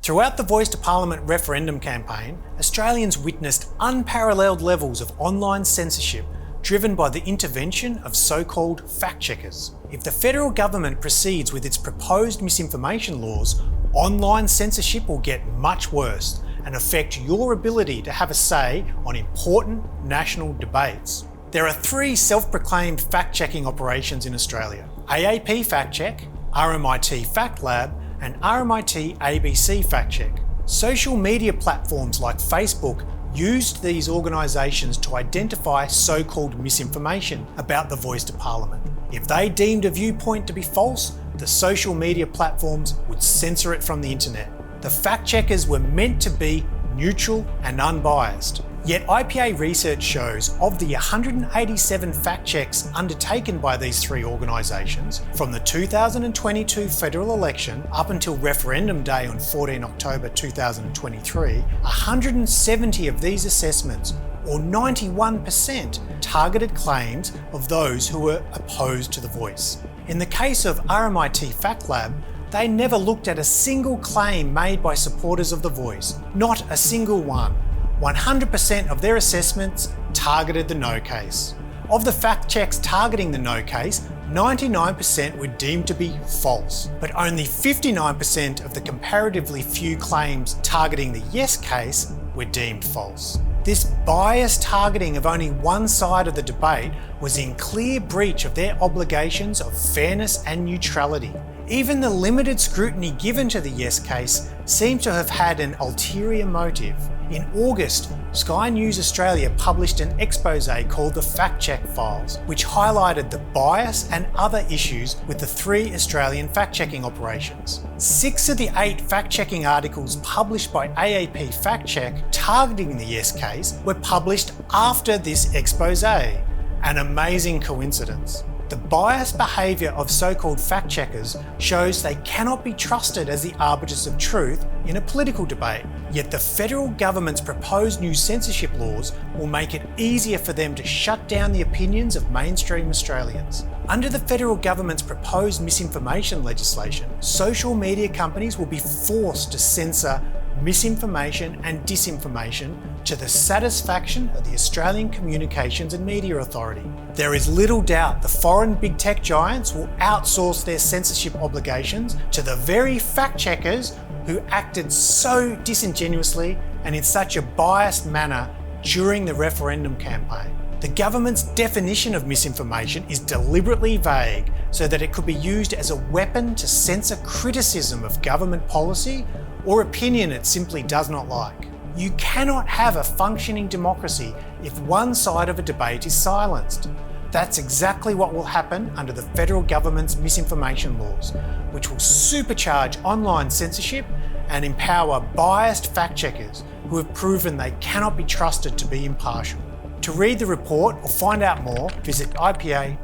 Throughout the Voice to Parliament referendum campaign, Australians witnessed unparalleled levels of online censorship driven by the intervention of so-called fact-checkers. If the federal government proceeds with its proposed misinformation laws, online censorship will get much worse and affect your ability to have a say on important national debates. There are 3 self-proclaimed fact-checking operations in Australia: AAP FactCheck, RMIT FactLab, and RMIT ABC Fact Check. Social media platforms like Facebook used these organisations to identify so-called misinformation about the Voice to Parliament. If they deemed a viewpoint to be false, the social media platforms would censor it from the internet. The fact checkers were meant to be neutral and unbiased. Yet IPA research shows of the 187 fact checks undertaken by these 3 organisations from the 2022 federal election up until referendum day on 14 October 2023, 170 of these assessments, or 91%, targeted claims of those who were opposed to the Voice. In the case of RMIT FactLab, they never looked at a single claim made by supporters of the Voice, not a single one. 100% of their assessments targeted the no case. Of the fact checks targeting the no case, 99% were deemed to be false, but only 59% of the comparatively few claims targeting the yes case were deemed false. This biased targeting of only one side of the debate was in clear breach of their obligations of fairness and neutrality. Even the limited scrutiny given to the yes case seems to have had an ulterior motive. In August, Sky News Australia published an expose called the Fact Check Files, which highlighted the bias and other issues with the 3 Australian fact-checking operations. 6 of the 8 fact-checking articles published by AAP FactCheck targeting the yes case were published after this expose. An amazing coincidence. The biased behaviour of so-called fact-checkers shows they cannot be trusted as the arbiters of truth in a political debate. Yet the federal government's proposed new censorship laws will make it easier for them to shut down the opinions of mainstream Australians. Under the federal government's proposed misinformation legislation, social media companies will be forced to censor misinformation and disinformation to the satisfaction of the Australian Communications and Media Authority. There is little doubt the foreign big tech giants will outsource their censorship obligations to the very fact checkers who acted so disingenuously and in such a biased manner during the referendum campaign. The government's definition of misinformation is deliberately vague so that it could be used as a weapon to censor criticism of government policy or opinion it simply does not like. You cannot have a functioning democracy if one side of a debate is silenced. That's exactly what will happen under the federal government's misinformation laws, which will supercharge online censorship and empower biased fact-checkers who have proven they cannot be trusted to be impartial. To read the report or find out more, visit ipa.org.au.